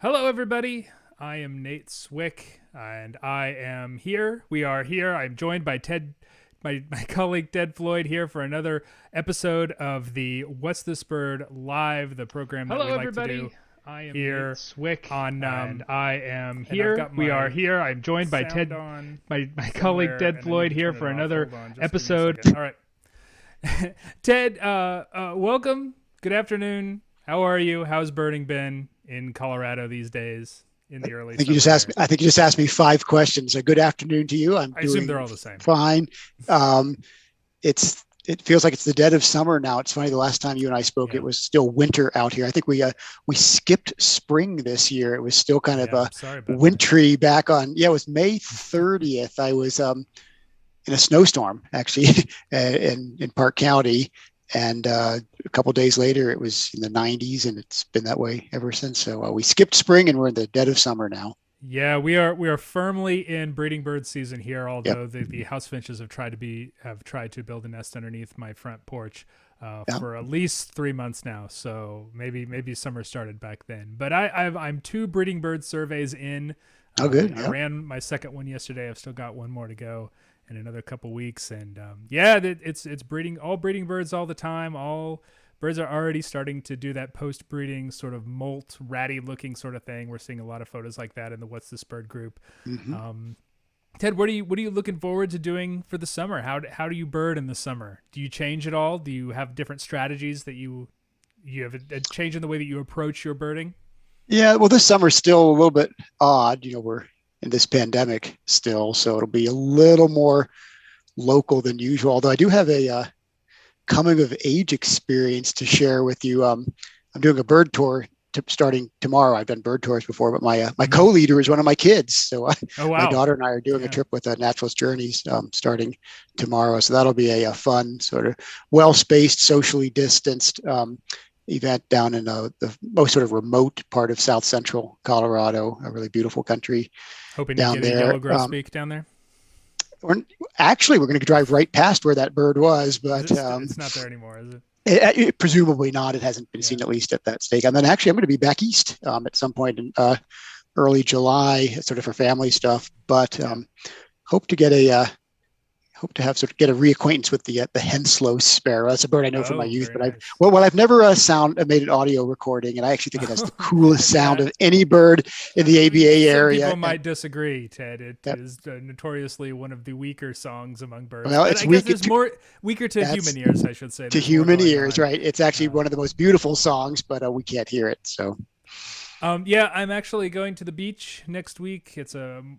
Hello, everybody. I am Nate Swick, and I am here. We are here. I'm joined by my colleague Ted Floyd here for another episode of the What's This Bird Live, the program that Hello, we like to everybody. do I am here Nate Swick, on. and I am and I've here. got We my are here. I'm joined by sound on my somewhere, colleague Ted and I Floyd need to here turn for it off. another Hold on, just give me a episode. second. All right, Ted. Welcome. Good afternoon. How are you? How's birding been in Colorado these days? In the early I think you just asked me. I think you just asked me 5 questions. A good afternoon to you. I'm I assume doing they're all the same. fine. It feels like it's the dead of summer now. It's funny. The last time you and I spoke, It was still winter out here. I think we skipped spring this year. It was still kind of wintry back on. Yeah, it was May 30th. I was in a snowstorm actually in Park County. And a couple of days later, it was in the 90s, and it's been that way ever since. So we skipped spring, and we're in the dead of summer now. Yeah, we are firmly in breeding bird season here. Although the house finches have tried to build a nest underneath my front porch for at least 3 months now. So maybe summer started back then. But I'm 2 breeding bird surveys in. Oh, good. I ran my second one yesterday. I've still got one more to go in another couple weeks, and it's breeding birds all the time. All birds are already starting to do that post-breeding sort of molt ratty looking sort of thing. We're seeing a lot of photos like that in the What's This Bird group. Mm-hmm. Ted, what are you looking forward to doing for the summer? How do you bird in the summer? Do you change at all? Do you have different strategies that you have a change in the way that you approach your birding? Yeah, well, this summer's still a little bit odd. We're in this pandemic still, so it'll be a little more local than usual. Although I do have a coming of age experience to share with you. I'm doing a bird tour starting tomorrow. I've done bird tours before, but my co-leader is one of my kids. So my daughter and I are doing a trip with Naturalist Journeys starting tomorrow. So that'll be a fun, sort of well-spaced, socially distanced event down in the most sort of remote part of South Central Colorado, a really beautiful country. Hoping down to get there. a yellow grosbeak down there. We're going to drive right past where that bird was, but it's not there anymore, is it? It presumably not. It hasn't been seen, at least at that stake. And then actually, I'm going to be back east at some point in early July, sort of for family stuff. But hope to get get a reacquaintance with the Henslow sparrow. That's a bird I know from my youth, but I've never made an audio recording, and I actually think it has the coolest sound of any bird in the ABA area. People might disagree, Ted. It is notoriously one of the weaker songs among birds. Well, it's weaker to human ears, I should say. To human ears, right? It's actually one of the most beautiful songs, but we can't hear it. So. I'm actually going to the beach next week. It's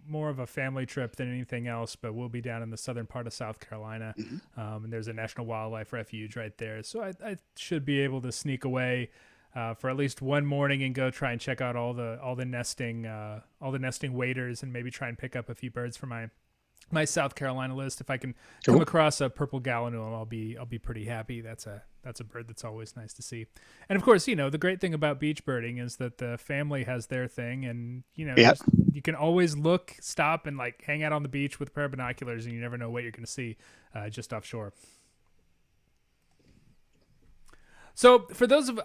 more of a family trip than anything else, but we'll be down in the southern part of South Carolina, and there's a National Wildlife Refuge right there. So I should be able to sneak away for at least one morning and go try and check out all the nesting waders, and maybe try and pick up a few birds for my South Carolina list. If I can come across a purple gallinule, I'll be pretty happy. That's a bird that's always nice to see. And of course, the great thing about beach birding is that the family has their thing, and you can always stop and hang out on the beach with a pair of binoculars, and you never know what you're going to see just offshore. So for those of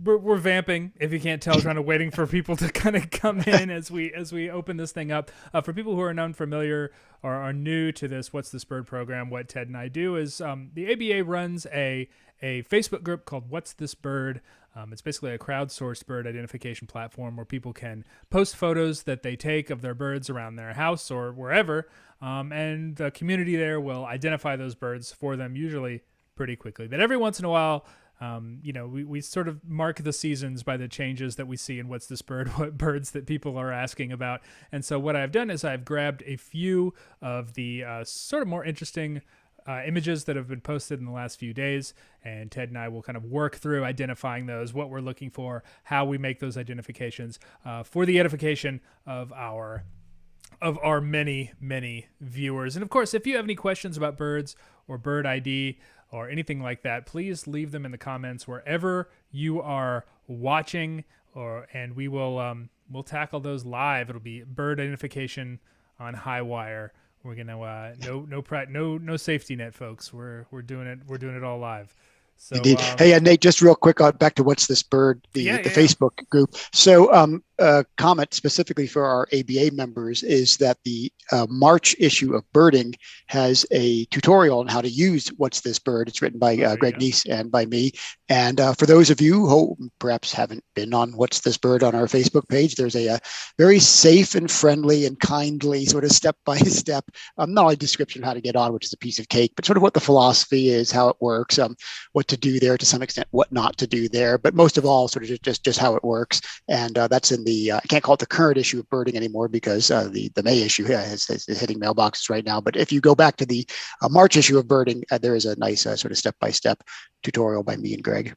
we're vamping, if you can't tell, waiting for people to kind of come in as we open this thing up. For people who are unfamiliar or are new to this What's This Bird program, what Ted and I do is the ABA runs a Facebook group called What's This Bird. It's basically a crowdsourced bird identification platform where people can post photos that they take of their birds around their house or wherever, and the community there will identify those birds for them, usually pretty quickly. But every once in a while, we sort of mark the seasons by the changes that we see in What's This Bird, what birds that people are asking about. And so what I've done is I've grabbed a few of the sort of more interesting images that have been posted in the last few days, and Ted and I will kind of work through identifying those, what we're looking for, how we make those identifications for the edification of our many, many viewers. And of course, if you have any questions about birds or bird ID or anything like that, please leave them in the comments wherever you are watching, and we will we'll tackle those live. It'll be bird identification on high wire. We're gonna no safety net, folks. We're doing it all live. So, indeed. Hey, Nate, just real quick, back to What's This Bird, the Facebook group. So comment specifically for our ABA members is that the March issue of Birding has a tutorial on how to use What's This Bird. It's written by Greg Neese and by me. And for those of you who perhaps haven't been on What's This Bird on our Facebook page, there's a very safe and friendly and kindly sort of step-by-step, not only description of how to get on, which is a piece of cake, but sort of what the philosophy is, how it works, what to do there to some extent, what not to do there, but most of all, sort of just how it works. And that's in the, I can't call it the current issue of Birding anymore because the May issue is hitting mailboxes right now. But if you go back to the March issue of Birding, there is a nice sort of step-by-step tutorial by me and Greg.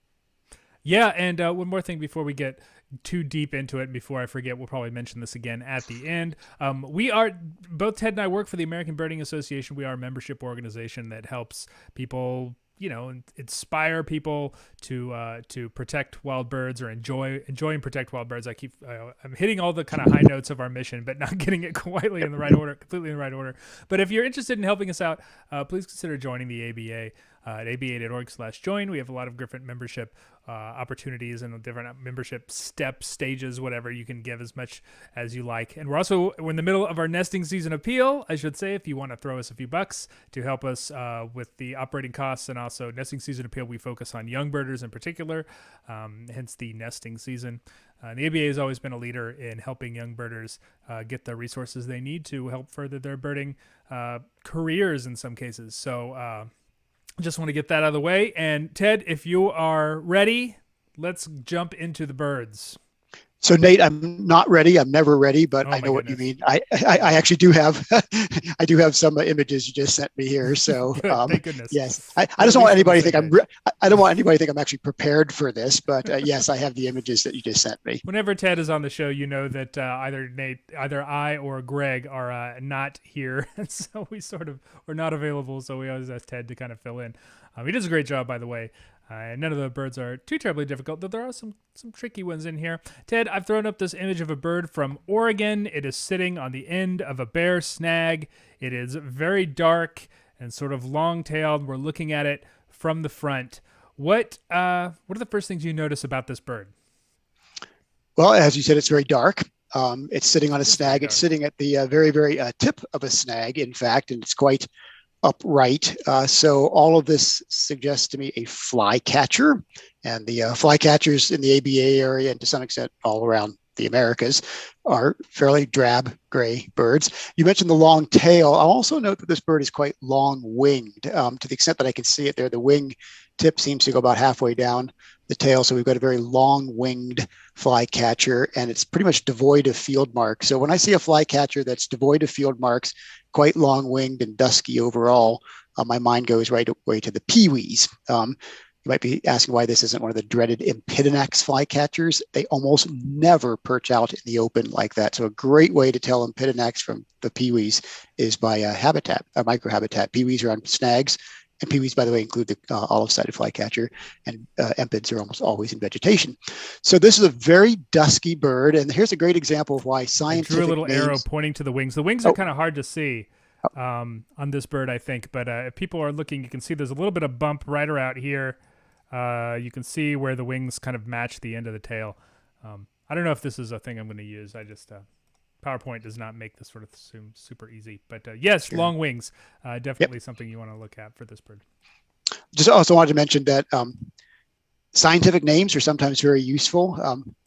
Yeah, and one more thing before we get too deep into it, before I forget, we'll probably mention this again at the end. We are, both Ted and I work for the American Birding Association. We are a membership organization that helps people, inspire people to protect wild birds or enjoy and protect wild birds. I'm hitting all the kind of high notes of our mission, but not getting it completely in the right order. But if you're interested in helping us out, please consider joining the ABA. At aba.org/join. We have a lot of different membership opportunities and different membership stages, whatever. You can give as much as you like. And we're in the middle of our nesting season appeal, I should say, if you want to throw us a few bucks to help us with the operating costs. And also nesting season appeal, we focus on young birders in particular, hence the nesting season. The ABA has always been a leader in helping young birders get the resources they need to help further their birding careers in some cases. So just want to get that out of the way. And Ted, if you are ready, let's jump into the birds. So Nate, I'm not ready. I'm never ready, but I know what you mean. I actually do have I do have some images you just sent me here. So thank goodness. Yes, I just don't want anybody to think I don't want anybody to think I'm actually prepared for this. But yes, I have the images that you just sent me. Whenever Ted is on the show, you know that either I or Greg are not here, and so we're not available. So we always ask Ted to kind of fill in. He does a great job, by the way. None of the birds are too terribly difficult, though there are some tricky ones in here. Ted, I've thrown up this image of a bird from Oregon. It is sitting on the end of a bare snag. It is very dark and sort of long-tailed. We're looking at it from the front. What are the first things you notice about this bird? Well, as you said, it's very dark. It's sitting on a snag. It's sitting at the very, very tip of a snag, in fact, and it's quite upright. So all of this suggests to me a flycatcher, and the flycatchers in the ABA area and to some extent all around the Americas are fairly drab gray birds. You mentioned the long tail. I'll also note that this bird is quite long-winged to the extent that I can see it there. The wing tip seems to go about halfway down the tail. So we've got a very long-winged flycatcher, and it's pretty much devoid of field marks. So when I see a flycatcher that's devoid of field marks, quite long-winged and dusky overall, my mind goes right away to the peewees. You might be asking why this isn't one of the dreaded Impidinax flycatchers. They almost never perch out in the open like that. So a great way to tell Impidinax from the peewees is by a microhabitat. Peewees are on snags. And peewees, by the way, include the olive-sided flycatcher, and empids are almost always in vegetation. So this is a very dusky bird, and here's a great example of why scientific I drew a little names... arrow pointing to the wings. The wings are kind of hard to see on this bird, I think, but if people are looking, you can see there's a little bit of bump right around here. You can see where the wings kind of match the end of the tail. I don't know if this is a thing I'm going to use. I just... PowerPoint does not make this sort of super easy, but yes, sure. Long wings, definitely something you want to look at for this bird. Just also wanted to mention that scientific names are sometimes very useful.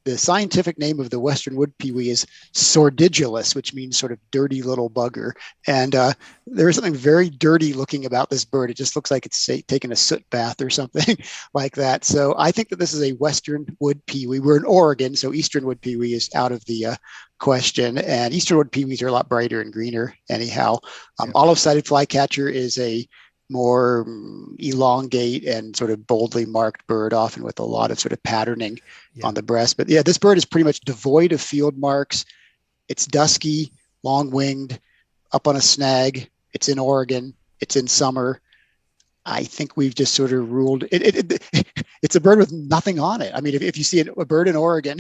The scientific name of the western wood-pewee is sordigulus, which means sort of dirty little bugger. And there is something very dirty looking about this bird. It just looks like it's taken a soot bath or something like that. So I think that this is a western wood-pewee. We're in Oregon, so eastern wood-pewee is out of the question. And eastern wood-pewees are a lot brighter and greener anyhow. Olive-sided flycatcher is a more elongate and sort of boldly marked bird, often with a lot of sort of patterning on the breast. But yeah, this bird is pretty much devoid of field marks. It's dusky, long-winged, up on a snag. It's in Oregon. It's in summer. I think we've just sort of ruled it. It's a bird with nothing on it. I mean, if you see a bird in Oregon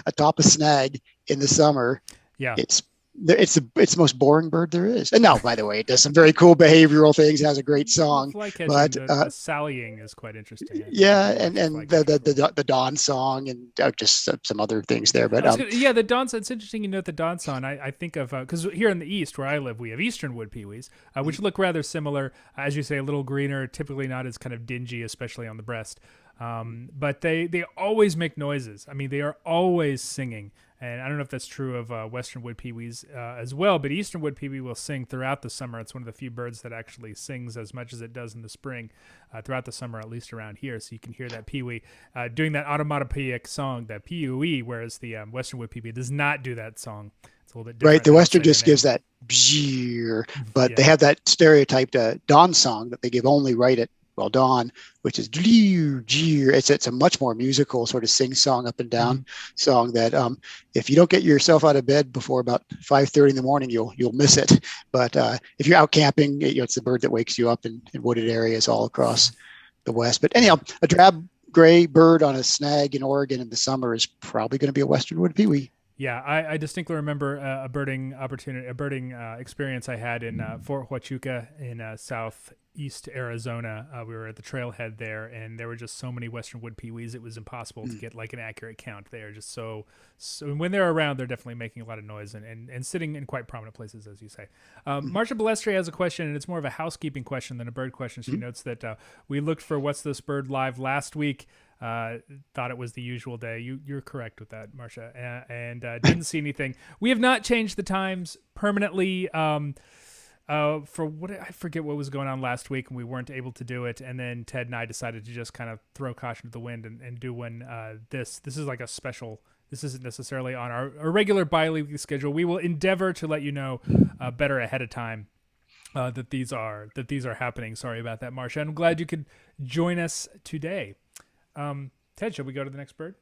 atop a snag in the summer, it's it's the most boring bird there is. And now, by the way, it does some very cool behavioral things. It has a great song. Flycatching, But the sallying is quite interesting. yeah, and the dawn song and just some other things there. But the dawn song. It's interesting you note the dawn song. I think of because here in the east where I live, we have eastern wood-pewees, which look rather similar. As you say, a little greener, typically not as kind of dingy, especially on the breast. But they always make noises. I mean, they are always singing. And I don't know if that's true of western wood-pewees as well, but eastern wood-pewee will sing throughout the summer. It's one of the few birds that actually sings as much as it does in the spring throughout the summer, at least around here. So you can hear that pewee doing that onomatopoeic song, that pewee, whereas the western wood-pewee does not do that song. It's a little bit different. Right, the western just gives that bzz, but they have that stereotyped dawn song that they give only right at dawn, which is it's a much more musical sort of sing-song up and down song that if you don't get yourself out of bed before about 5:30 in the morning, you'll miss it. But if you're out camping, it's the bird that wakes you up in wooded areas all across the West. But anyhow, a drab gray bird on a snag in Oregon in the summer is probably going to be a western wood-pewee. Yeah, I distinctly remember a birding experience I had in Fort Huachuca in southeast Arizona. We were at the trailhead there, and there were just so many western wood-pewees. It was impossible to get like an accurate count. They are just so when they're around, they're definitely making a lot of noise and sitting in quite prominent places, as you say. Marcia Balestre has a question, and it's more of a housekeeping question than a bird question. She notes that we looked for What's This Bird live last week. Thought it was the usual day. You're correct with that, Marcia, and didn't see anything. We have not changed the times permanently. For what I forget what was going on last week, and we weren't able to do it. And then Ted and I decided to just kind of throw caution to the wind and do one. This is like a special. This isn't necessarily on our regular bi-weekly schedule. We will endeavor to let you know better ahead of time that these are happening. Sorry about that, Marcia. I'm glad you could join us today. Ted, shall we go to the next bird?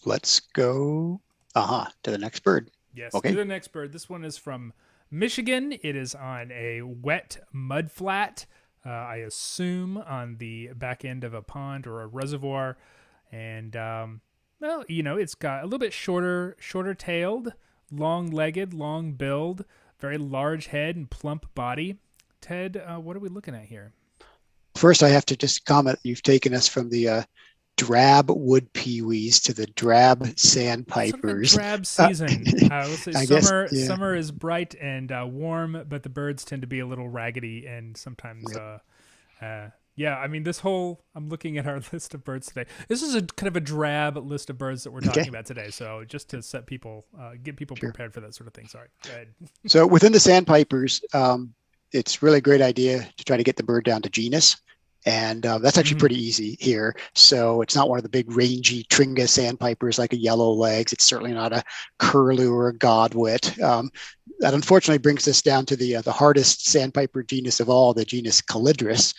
Let's go to the next bird. Yes, okay. To the next bird. This one is from Michigan. It is on a wet mud flat, I assume on the back end of a pond or a reservoir. And, it's got a little bit shorter tailed, long-legged, long-billed, very large head and plump body. Ted, what are we looking at here? First, I have to just comment, you've taken us from the drab wood-pewees to the drab sandpipers. Sort of drab season. Summer is bright and warm, but the birds tend to be a little raggedy and sometimes, I'm looking at our list of birds today. This is a kind of a drab list of birds that we're talking about today. So just to set people, get people prepared for that sort of thing. Sorry. Go ahead. So within the sandpipers, it's really a great idea to try to get the bird down to genus. And that's actually pretty easy here. So it's not one of the big rangy Tringa sandpipers like a yellow legs. It's certainly not a curlew or a godwit. That unfortunately brings us down to the hardest sandpiper genus of all, the genus Calidris.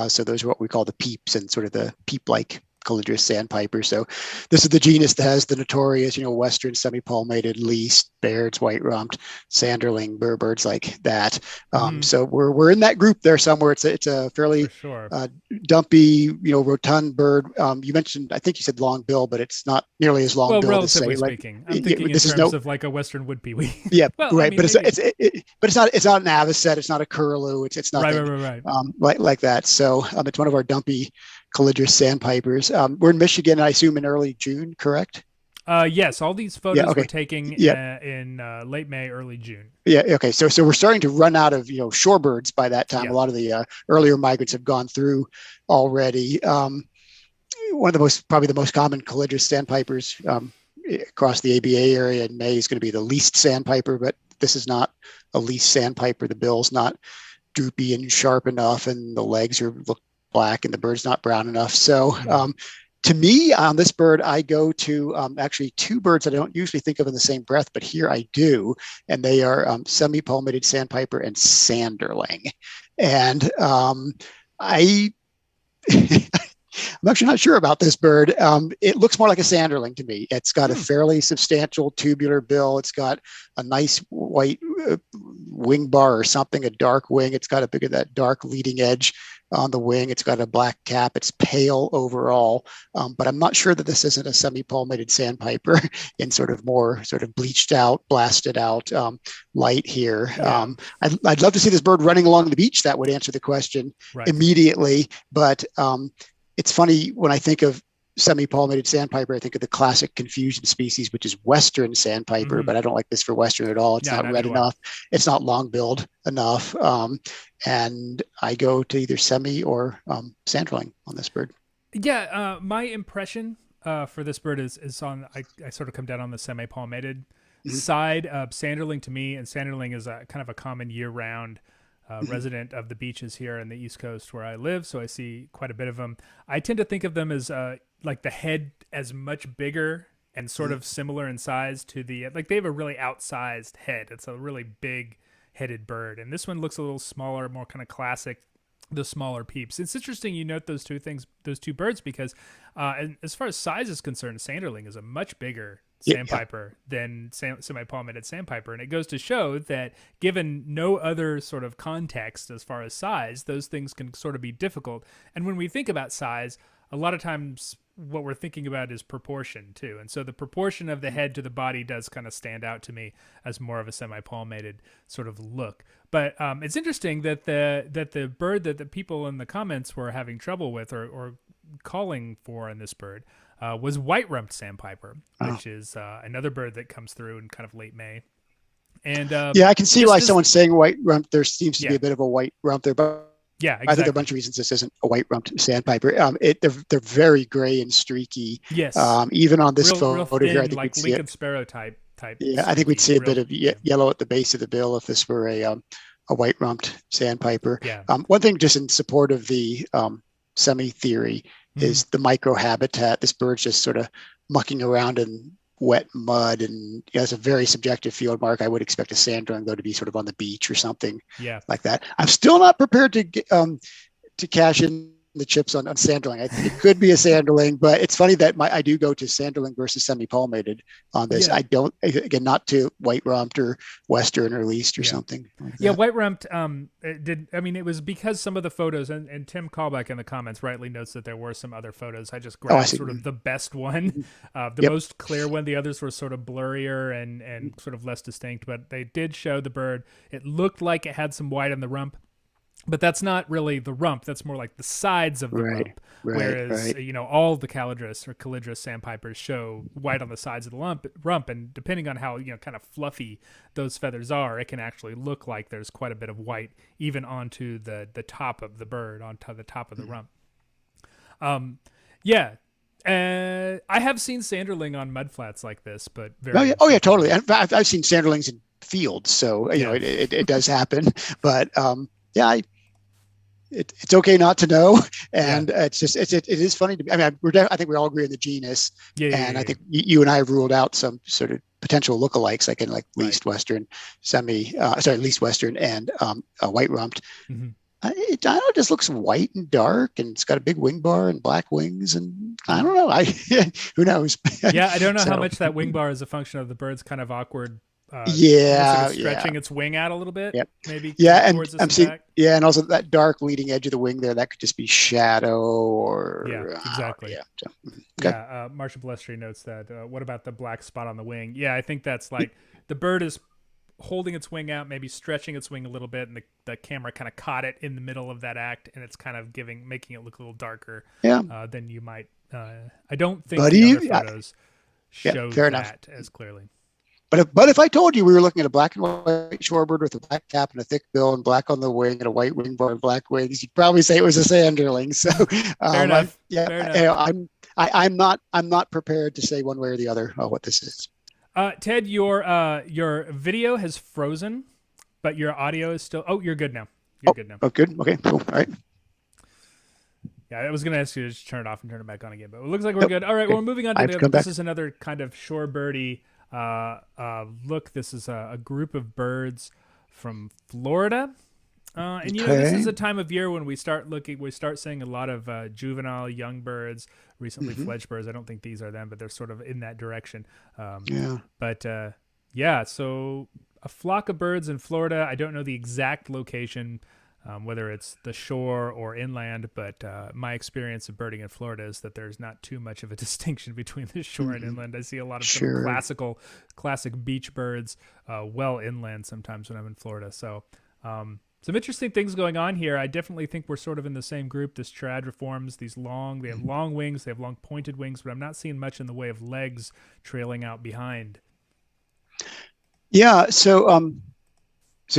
So those are what we call the peeps and sort of the peep-like Calidris sandpiper. So this is the genus that has the notorious, western semi-palmated least, Baird's white-rumped, sanderling, birds like that. So we're in that group there somewhere. It's a fairly dumpy, rotund bird. You mentioned, I think you said long bill, but it's not nearly as long bill. Well, relatively speaking, I'm thinking in terms of like a western wood-pewee. Yeah, right. But it's not an avocet. It's not a curlew. It's nothing right. Like that. So it's one of our dumpy Calidris sandpipers. We're in Michigan, I assume, in early June, correct? Yes, all these photos were taking in late May, early June. Yeah. Okay. So we're starting to run out of shorebirds by that time. A lot of the earlier migrants have gone through already. One of probably the most common Calidris sandpipers across the ABA area in May is going to be the least sandpiper, but this is not a least sandpiper. The bill's not droopy and sharp enough, and the legs look black, and the bird's not brown enough. So to me, on this bird, I go to actually two birds that I don't usually think of in the same breath, but here I do. And they are semi-palmated sandpiper and sanderling. And I'm actually not sure about this bird. It looks more like a sanderling to me. It's got a fairly substantial tubular bill. It's got a nice white wing bar or something, a dark wing. It's got a bit of that dark leading edge on the wing. It's got a black cap. It's pale overall, but I'm not sure that this isn't a semi-palmated sandpiper in sort of more sort of bleached out, blasted out light here. Yeah. I'd love to see this bird running along the beach. That would answer the question immediately. But it's funny when I think of semi-palmated sandpiper, I think of the classic confusion species, which is Western sandpiper, but I don't like this for Western at all. It's not red enough. It's not long-billed enough. And I go to either semi or sanderling on this bird. Yeah, my impression for this bird is on, I sort of come down on the semi-palmated side. Sanderling to me, and sanderling is a kind of a common year-round resident of the beaches here on the East Coast where I live, so I see quite a bit of them. I tend to think of them as like the head as much bigger and sort of similar in size to the, like they have a really outsized head. It's a really big headed bird. And this one looks a little smaller, more kind of classic, the smaller peeps. It's interesting you note those two things, those two birds, because and as far as size is concerned, sanderling is a much bigger sandpiper than semi-palmated sandpiper. And it goes to show that given no other sort of context as far as size, those things can sort of be difficult. And when we think about size, a lot of times what we're thinking about is proportion too. And so the proportion of the head to the body does kind of stand out to me as more of a semi-palmated sort of look. But it's interesting that the bird that the people in the comments were having trouble with or calling for in this bird was white-rumped sandpiper, which is another bird that comes through in kind of late May. And yeah, I can see why someone's saying white rump. There seems to be a bit of a white rump there, but yeah, exactly. I think there are a bunch of reasons this isn't a white rumped sandpiper. They're very gray and streaky. Yes. Even on this photo thin, here, I think like we'd Lincoln see Sparrow type. Yeah, I think we'd see a bit of yellow at the base of the bill if this were a white rumped sandpiper. Yeah. One thing just in support of the semi theory is the microhabitat. This bird's just sort of mucking around in wet mud, and it's a very subjective field mark. I would expect a sanderling though to be sort of on the beach or something like that. I'm still not prepared to cash in the chips on sanderling. I think it could be a sanderling, but it's funny that I do go to sanderling versus semi-palmated on this. I don't, again, not to white rumped or Western or least or something like that. White rumped it was because some of the photos, and Tim Callback in the comments rightly notes that there were some other photos. I just grabbed sort of the best one, the most clear one. The others were sort of blurrier and sort of less distinct, but they did show the bird. It looked like it had some white on the rump. But that's not really the rump. That's more like the sides of the rump. Whereas, all the calidrus or calidrus sandpipers show white on the sides of the rump. And depending on how, kind of fluffy those feathers are, it can actually look like there's quite a bit of white even onto the top of the bird, onto the top of the rump. I have seen sanderling on mudflats like this, but totally. In fact, I've seen sanderlings in fields, so it does happen. But it's okay not to know, and it is funny to me. I mean, I think we all agree on the genus, I think you and I have ruled out some sort of potential lookalikes, like in least Western, least Western and white rumped. It just looks white and dark, and it's got a big wing bar and black wings, and I don't know. Who knows? I don't know how much that wing bar is a function of the bird's kind of awkward. Stretching its wing out a little bit. Maybe. And I'm seeing. And also that dark leading edge of the wing there, that could just be shadow or. Exactly. Marcia Balestri notes that. What about the black spot on the wing? Yeah, I think that's like the bird is holding its wing out, maybe stretching its wing a little bit, and the camera kind of caught it in the middle of that act, and it's kind of making it look a little darker. Than you might. I don't think the other photos show that as clearly. But if I told you we were looking at a black and white shorebird with a black cap and a thick bill and black on the wing and a white wing bar and black wings, you'd probably say it was a sanderling. So fair enough. I'm not prepared to say one way or the other what this is. Ted, your video has frozen, but your audio is still. Oh, you're good now. Good now. Oh, good. Okay, cool. All right. Yeah, I was going to ask you to just turn it off and turn it back on again, but it looks like we're good. All right, we're moving on to this is another kind of shorebirdy look. This is a group of birds from Florida, and this is a time of year when we start seeing a lot of juvenile young birds, recently fledged birds. I don't think these are them, but they're sort of in that direction. So a flock of birds in Florida. I don't know the exact location, whether it's the shore or inland, but my experience of birding in Florida is that there's not too much of a distinction between the shore and inland. I see a lot of sort of classic beach birds well inland sometimes when I'm in Florida. So some interesting things going on here. I definitely think we're sort of in the same group. This Charadriforms, they have long wings, they have long pointed wings, but I'm not seeing much in the way of legs trailing out behind. Yeah. So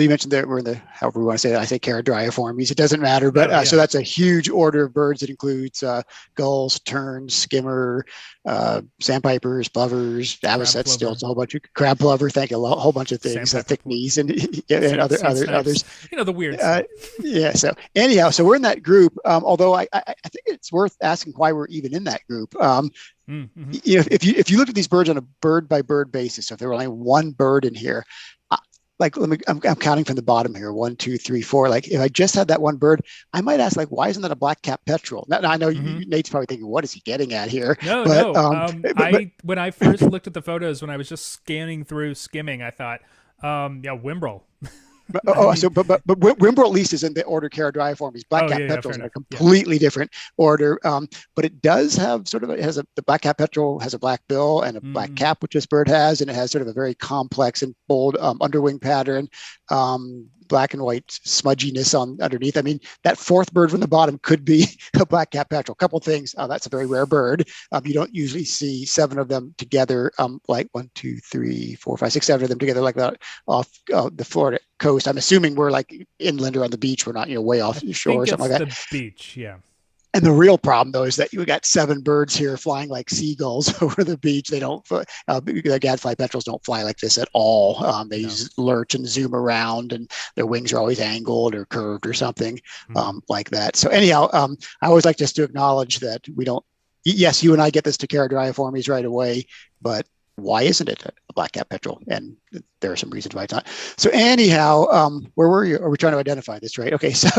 you mentioned that we're in the, however we want to say it, I say Charadriformes. It doesn't matter, but so that's a huge order of birds. It includes gulls, terns, skimmer, sandpipers, plovers, avocet stilts, a whole bunch of crab plover. Thank you, a whole bunch of things, thick knees, and others. You know, the weird stuff. Yeah. So anyhow, so we're in that group. Although I think it's worth asking why we're even in that group. You know, if you look at these birds on a bird by bird basis, so if there were only one bird in here. Like, I'm counting from the bottom here. 1, 2, 3, 4. Like, if I just had that one bird, I might ask, like, why isn't that a black-capped petrel? Now, I know Nate's probably thinking, what is he getting at here? When I first looked at the photos, when I was just skimming, I thought, Wimbrel. But Wimbrel at least is in the order Charadriformes. Black-capped petrels in a completely different order. But it does have sort of the black-capped petrel has a black bill and a black cap, which this bird has, and it has sort of a very complex and bold underwing pattern. Black and white smudginess underneath. I mean, that fourth bird from the bottom could be a black-capped petrel. A couple of things. That's a very rare bird. You don't usually see 7 of them together, like 1, 2, 3, 4, 5, 6, 7 of them together like that off the Florida coast. I'm assuming we're like inland or on the beach. We're not, way off the shore or something like that. The beach, yeah. And the real problem, though, is that you got 7 birds here flying like seagulls over the beach. They don't, the gadfly petrels don't fly like this at all. They lurch and zoom around, and their wings are always angled or curved or something like that. So anyhow, I always like just to acknowledge that we don't, yes, you and I get this to Charadriformes right away, but why isn't it a black-capped petrel? And there are some reasons why it's not. So anyhow, where were you? Are we trying to identify this, right? Okay, so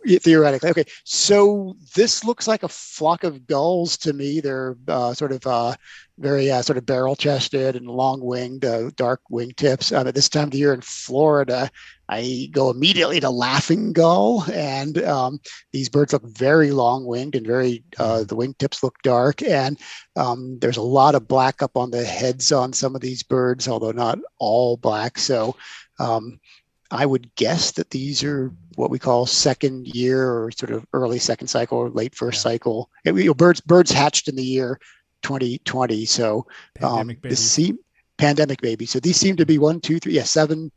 theoretically, okay. So this looks like a flock of gulls to me. They're very sort of barrel-chested and long-winged, dark wingtips. At this time of the year in Florida, I go immediately to laughing gull, and these birds look very long-winged and the wingtips look dark, and there's a lot of black up on the heads on some of these birds, although not all black. So I would guess that these are what we call second year or sort of early second cycle or late first cycle. Birds hatched in the year 2020. So pandemic baby. So these seem to be 1, 2, 3, 7,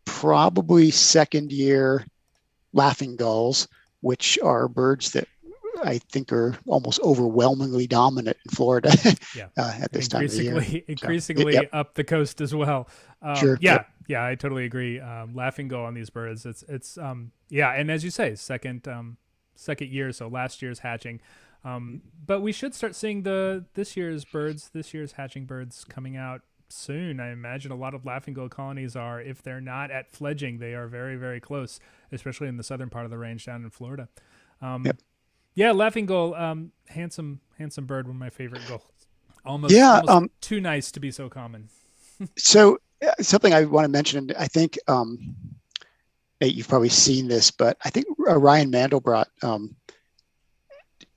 probably second year laughing gulls, which are birds that I think are almost overwhelmingly dominant in Florida at this time of the year. Increasingly up the coast as well. Sure. Yeah, I totally agree. Laughing gull on these birds. It's and as you say, second year, so last year's hatching. But we should start seeing this year's hatching birds coming out soon. I imagine a lot of laughing gull colonies are, if they're not at fledging, they are very, very close, especially in the southern part of the range down in Florida. Yeah, laughing gull, handsome bird, one of my favorite gulls. Almost too nice to be so common. So something I want to mention, I think you've probably seen this, but I think Ryan Mandelbrot,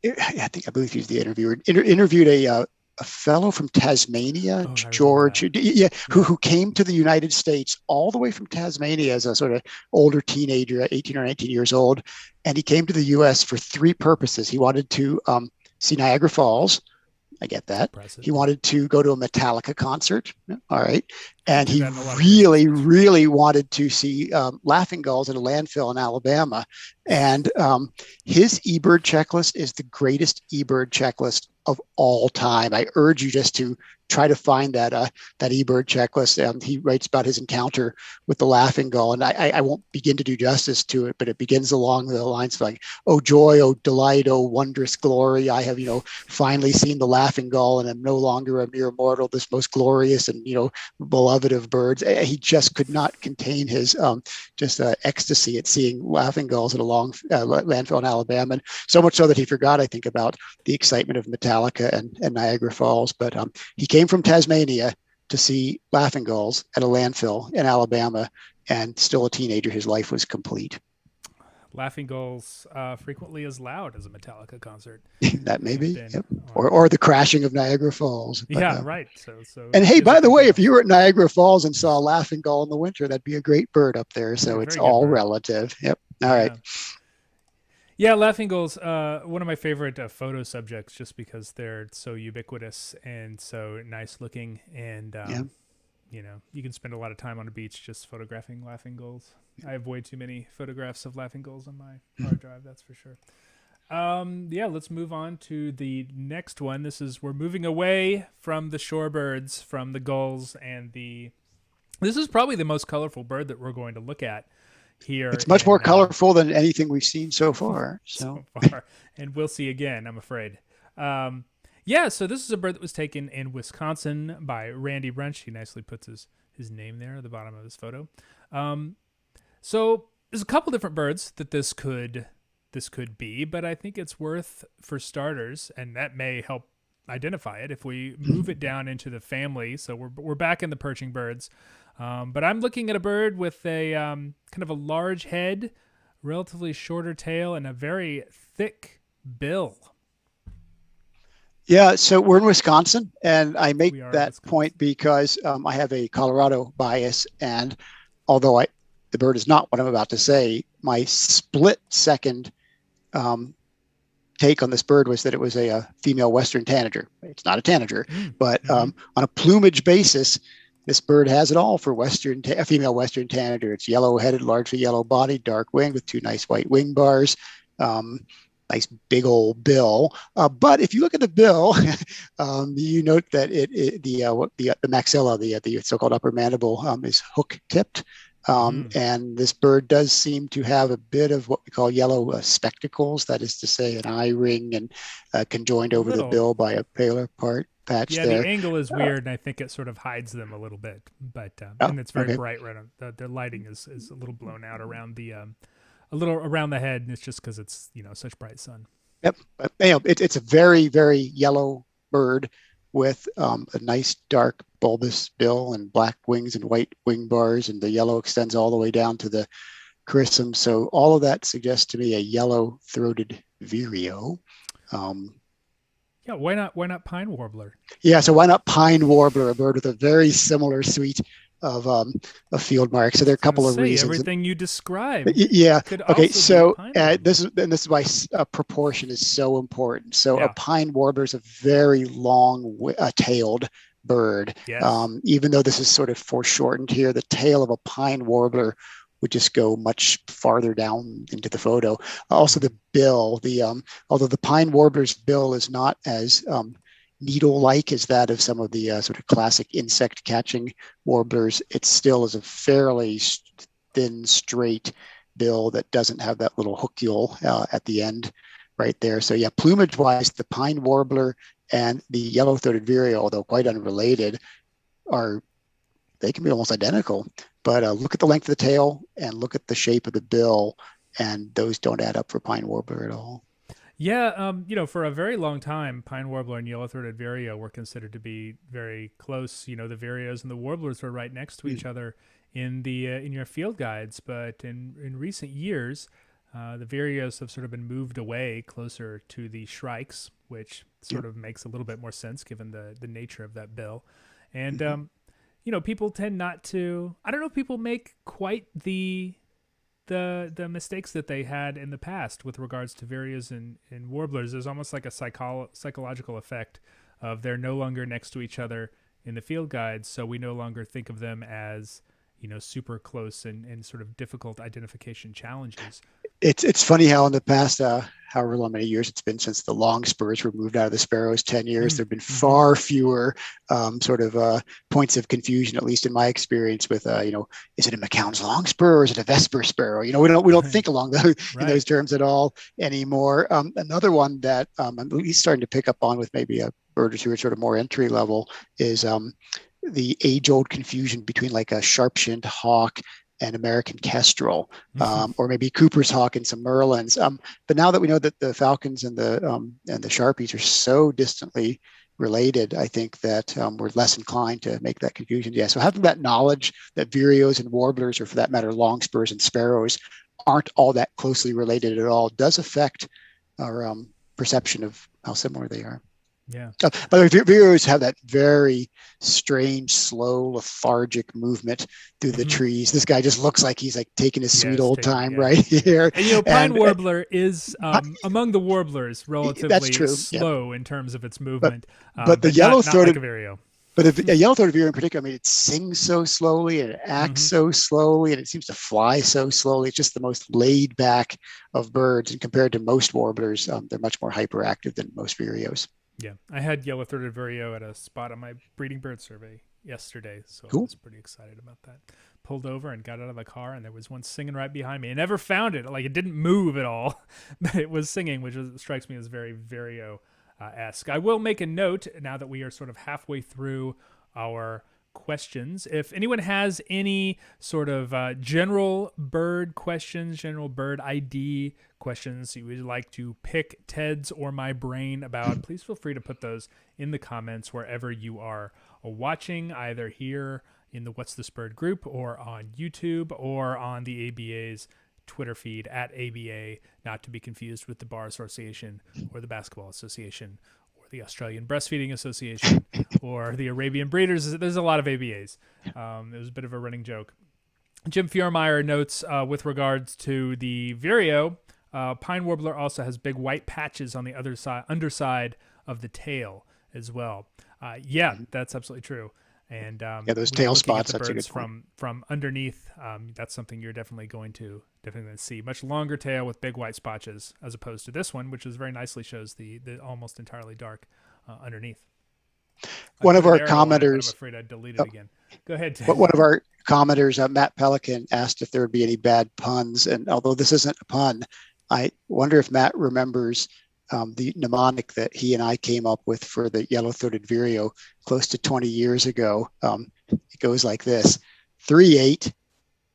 I believe he's the interviewer, interviewed a fellow from Tasmania, George, who came to the United States all the way from Tasmania as a sort of older teenager, 18 or 19 years old. And he came to the U.S. for 3 purposes. He wanted to see Niagara Falls. I get that. Impressive. He wanted to go to a Metallica concert. All right. And he really, really wanted to see laughing gulls at a landfill in Alabama. And his eBird checklist is the greatest eBird checklist of all time. I urge you just to try to find that eBird checklist. He writes about his encounter with the laughing gull, and I won't begin to do justice to it, but it begins along the lines of like, "Oh joy, oh delight, oh wondrous glory! I have finally seen the laughing gull, and am no longer a mere mortal. This most glorious and beloved of birds." He just could not contain his ecstasy at seeing laughing gulls at a long landfill in Alabama, and so much so that he forgot, I think, about the excitement of Metallica and Niagara Falls. But he came from Tasmania to see laughing gulls at a landfill in Alabama, and still a teenager. His life was complete. Laughing gulls frequently as loud as a Metallica concert. That may They've be, been yep. on- Or the crashing of Niagara Falls. But, yeah, right. So and hey, by the physical way, if chaos. you were at Niagara Falls and saw a laughing gull in the winter, that'd be a great bird up there. So Yeah, it's very good all bird. relative. Yep. All Yeah. right. Yeah, laughing gulls, one of my favorite photo subjects, just because they're so ubiquitous and so nice looking, and Yeah. you know, you can spend a lot of time on a beach just photographing laughing gulls. I have way too many photographs of laughing gulls on my hard drive, that's for sure. Yeah, let's move on to the next one. We're moving away from the shorebirds, from the gulls, and this is probably the most colorful bird that we're going to look at here. It's much more colorful than anything we've seen so far. So far, and we'll see again, I'm afraid. Yeah, so this is a bird that was taken in Wisconsin by Randy Brunch. He nicely puts his name there at the bottom of his photo. So there's a couple different birds that this could be, but I think it's worth, for starters, and that may help identify it if we move it down into the family. So we're back in the perching birds, but I'm looking at a bird with a kind of a large head, relatively shorter tail, and a very thick bill. Yeah, so we're in Wisconsin, and I make that Wisconsin. point because I have a Colorado bias, and although the bird is not what I'm about to say, my split second take on this bird was that it was a female Western tanager. It's not a tanager, but on a plumage basis, this bird has it all for a female Western tanager. It's yellow-headed, largely yellow-bodied, dark winged with two nice white wing bars. Nice big old bill, but if you look at the bill, you note that the maxilla, the so-called upper mandible, is hook-tipped, and this bird does seem to have a bit of what we call yellow spectacles. That is to say, an eye ring and conjoined over the bill by a paler patch. Yeah, there. the angle is weird, and I think it sort of hides them a little bit. But and it's very bright. Right, the lighting is a little blown out around a little around the head, and it's just because it's such bright sun. Yep, but it's a very, very yellow bird with a nice dark bulbous bill and black wings and white wing bars, and the yellow extends all the way down to the chrysum. So all of that suggests to me a yellow-throated vireo. Yeah, why not pine warbler? Yeah, so why not pine warbler, a bird with a very similar suite of a field mark. So there are a couple of reasons. Everything you described. Yeah. Okay. So this is why proportion is so important. So a pine warbler is a very long tailed bird. Yes. Even though this is sort of foreshortened here, the tail of a pine warbler would just go much farther down into the photo. Also, the bill. Although the pine warbler's bill is not as needle-like as that of some of the sort of classic insect-catching warblers, it still is a fairly thin, straight bill that doesn't have that little hookule at the end right there. So yeah, plumage-wise, the pine warbler and the yellow-throated vireo, although quite unrelated, they can be almost identical. But look at the length of the tail and look at the shape of the bill, and those don't add up for pine warbler at all. Yeah, for a very long time, pine warbler and yellow-throated vireo were considered to be very close. The vireos and the warblers were right next to each other in your field guides. But in recent years, the vireos have sort of been moved away closer to the shrikes, which sort of makes a little bit more sense given the nature of that bill. And people tend not to. I don't know if people make quite the mistakes that they had in the past with regards to vireos and warblers. There's almost like a psychological effect of they're no longer next to each other in the field guides, so we no longer think of them as super close and sort of difficult identification challenges. It's funny how in the past, however long many years it's been since the long spurs were moved out of the sparrows, 10 years, there have been far fewer points of confusion, at least in my experience with, is it a McCown's long spur or is it a Vesper sparrow? We don't think along those in those terms at all anymore. Another one that I'm at least starting to pick up on with maybe birders who are sort of more entry level is the age-old confusion between like a sharp-shinned hawk and American kestrel, or maybe Cooper's hawk and some merlins. But now that we know that the falcons and the Sharpies are so distantly related, I think that we're less inclined to make that confusion. Yeah. So having that knowledge that vireos and warblers, or for that matter, longspurs and sparrows, aren't all that closely related at all does affect our perception of how similar they are. Yeah. By the way, vireos have that very strange, slow, lethargic movement through the trees. This guy just looks like he's like taking his sweet old time right here. And pine warbler is among the warblers relatively slow in terms of its movement. But the yellow-throated like a vireo. But a yellow-throated vireo in particular, I mean, it sings so slowly and it acts so slowly, and it seems to fly so slowly. It's just the most laid back of birds, and compared to most warblers, they're much more hyperactive than most vireos. Yeah, I had yellow-throated vireo at a spot on my breeding bird survey yesterday, so cool. I was pretty excited about that. Pulled over and got out of the car, and there was one singing right behind me. I never found it; like it didn't move at all, but it was singing, which strikes me as very vireo-esque. I will make a note now that we are sort of halfway through our questions. If anyone has any sort of general bird questions, general bird ID questions you would like to pick Ted's or my brain about, please feel free to put those in the comments wherever you are watching, either here in the What's This Bird group or on YouTube or on the ABA's Twitter feed at ABA, not to be confused with the Bar Association or the Basketball Association or the Australian Breastfeeding Association or the Arabian Breeders. There's a lot of ABAs. It was a bit of a running joke. Jim Fiermeyer notes with regards to the vireo, pine warbler also has big white patches on the underside of the tail as well. Yeah, that's absolutely true. And those tail spots. That's a good point. From underneath. That's something you're definitely going to see. Much longer tail with big white spotches, as opposed to this one, which is very nicely shows the almost entirely dark underneath. One of our commenters. I'm afraid I deleted it again. Go ahead, Ted. One of our commenters, Matt Pelican, asked if there would be any bad puns, and although this isn't a pun, I wonder if Matt remembers the mnemonic that he and I came up with for the yellow-throated vireo close to 20 years ago. It goes like this: 3-8,